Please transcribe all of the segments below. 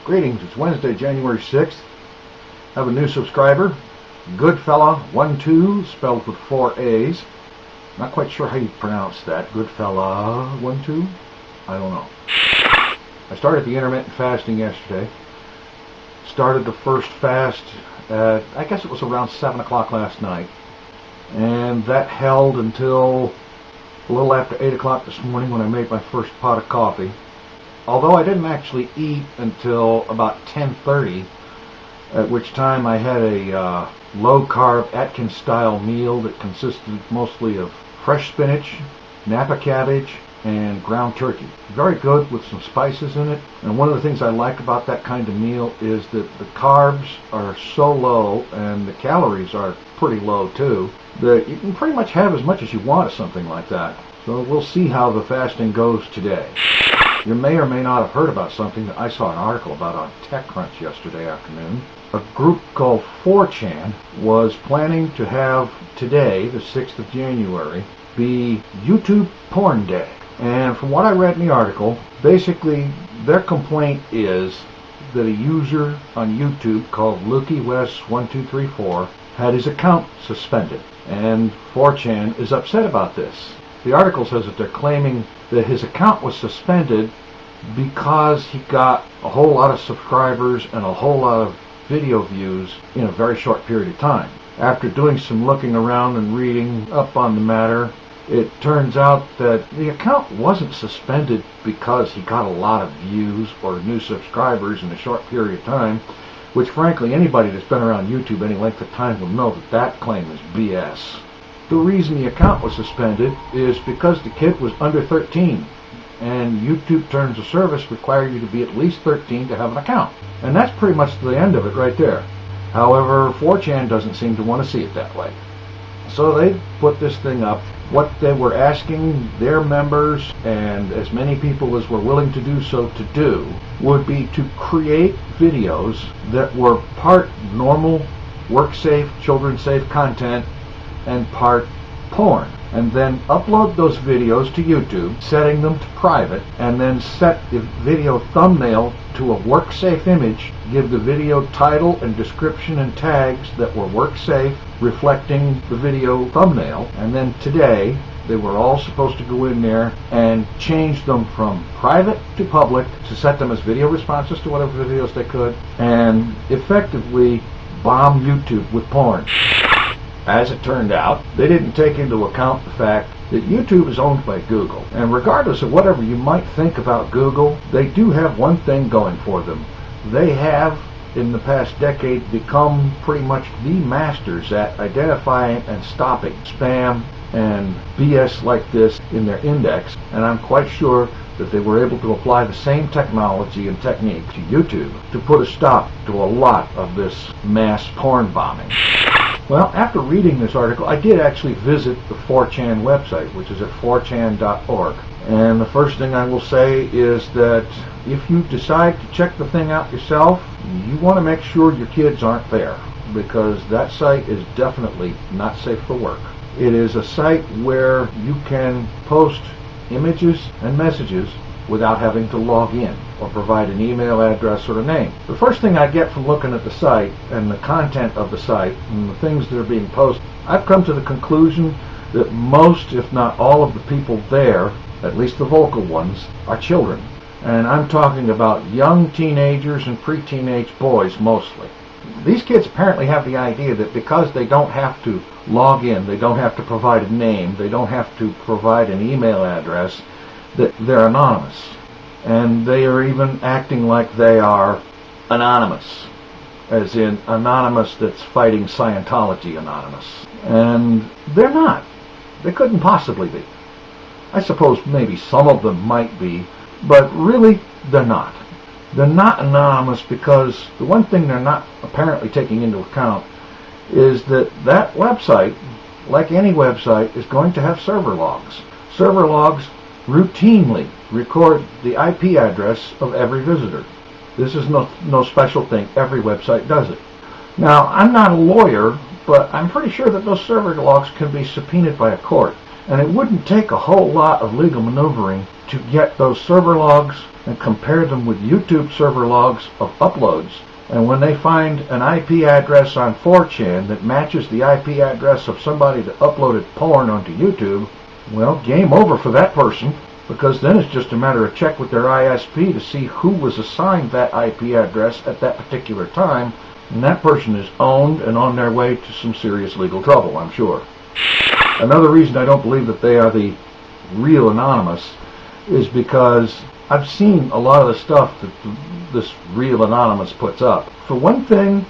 Greetings, it's Wednesday, January 6th. I have a new subscriber, Goodfella12, spelled with 4 A's. Not quite sure how you pronounce that. Goodfella12? I don't know. I started the intermittent fasting yesterday. Started the first fast at, I guess it was around 7 o'clock last night. And that held until a little after 8 o'clock this morning when I made my first pot of coffee. Although I didn't actually eat until about 10:30, at which time I had a low-carb Atkins-style meal that consisted mostly of fresh spinach, Napa cabbage, and ground turkey. Very good with some spices in it. And one of the things I like about that kind of meal is that the carbs are so low and the calories are pretty low too, that you can pretty much have as much as you want of something like that. So we'll see how the fasting goes today. You may or may not have heard about something that I saw an article about on TechCrunch yesterday afternoon. A group called 4chan was planning to have today, the 6th of January, be YouTube Porn Day. And from what I read in the article, basically their complaint is that a user on YouTube called LukeyWest1234 had his account suspended. And 4chan is upset about this. The article says that they're claiming that his account was suspended because he got a whole lot of subscribers and a whole lot of video views in a very short period of time. After doing some looking around and reading up on the matter, it turns out that the account wasn't suspended because he got a lot of views or new subscribers in a short period of time, which frankly anybody that's been around YouTube any length of time will know that that claim is BS. The reason the account was suspended is because the kid was under 13, and YouTube terms of service require you to be at least 13 to have an account. And that's pretty much the end of it right there. However, 4chan doesn't seem to want to see it that way. So they put this thing up. What they were asking their members, and as many people as were willing to do so to do, would be to create videos that were part normal, work-safe, children-safe content, and part porn, and then upload those videos to YouTube, setting them to private, and then set the video thumbnail to a work-safe image, give the video title and description and tags that were work-safe, reflecting the video thumbnail, and then today they were all supposed to go in there and change them from private to public to set them as video responses to whatever videos they could, and effectively bomb YouTube with porn. As it turned out, they didn't take into account the fact that YouTube is owned by Google. And regardless of whatever you might think about Google, they do have one thing going for them. They have, in the past decade, become pretty much the masters at identifying and stopping spam and BS like this in their index. And I'm quite sure that they were able to apply the same technology and technique to YouTube to put a stop to a lot of this mass porn bombing. Well, after reading this article, I did actually visit the 4chan website, which is at 4chan.org. And the first thing I will say is that if you decide to check the thing out yourself, you want to make sure your kids aren't there, because that site is definitely not safe for work. It is a site where you can post images and messages without having to log in or provide an email address or a name. The first thing I get from looking at the site and the content of the site and the things that are being posted, I've come to the conclusion that most, if not all, of the people there, at least the vocal ones, are children. And I'm talking about young teenagers and pre-teenage boys mostly. These kids apparently have the idea that because they don't have to log in, they don't have to provide a name, they don't have to provide an email address, that they're anonymous. And they are even acting like they are anonymous, as in anonymous that's fighting Scientology anonymous. And they're not. They couldn't possibly be. I suppose maybe some of them might be, but really they're not. They're not anonymous because the one thing they're not apparently taking into account is that that website, like any website, is going to have server logs. Server logs routinely record the IP address of every visitor. This is no special thing. Every website does it. Now, I'm not a lawyer, but I'm pretty sure that those server logs can be subpoenaed by a court. And it wouldn't take a whole lot of legal maneuvering to get those server logs and compare them with YouTube server logs of uploads. And when they find an IP address on 4chan that matches the IP address of somebody that uploaded porn onto YouTube, well, game over for that person, because then it's just a matter of check with their ISP to see who was assigned that IP address at that particular time, and that person is owned and on their way to some serious legal trouble, I'm sure. Another reason I don't believe that they are the real anonymous is because I've seen a lot of the stuff that this real anonymous puts up. For one thing,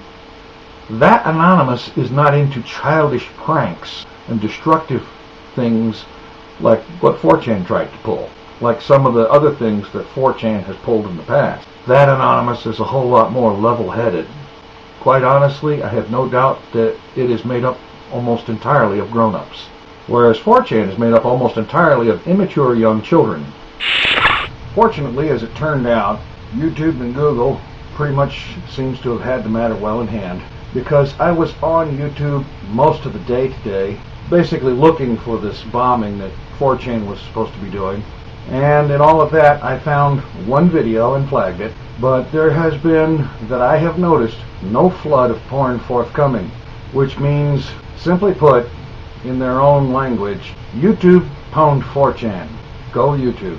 that anonymous is not into childish pranks and destructive things like what 4chan tried to pull, like some of the other things that 4chan has pulled in the past. That anonymous is a whole lot more level-headed. Quite honestly, I have no doubt that it is made up almost entirely of grown-ups, whereas 4chan is made up almost entirely of immature young children. Fortunately, as it turned out, YouTube and Google pretty much seems to have had the matter well in hand, because I was on YouTube most of the day today, basically looking for this bombing that 4chan was supposed to be doing. And in all of that, I found one video and flagged it, but there has been, that I have noticed, no flood of porn forthcoming, which means, simply put, in their own language, YouTube pwned 4chan. Go YouTube.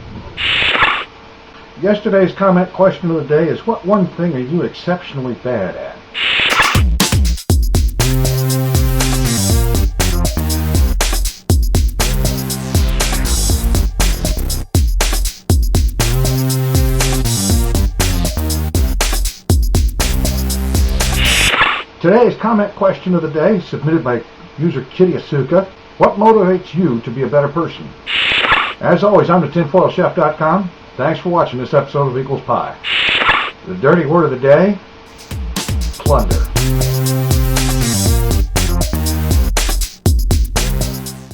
Yesterday's comment question of the day is, what one thing are you exceptionally bad at? Today's comment question of the day, submitted by user Kitty Asuka. What motivates you to be a better person? As always, I'm the tinfoilchef.com. Thanks for watching this episode of Equals Pie. The dirty word of the day, plunder.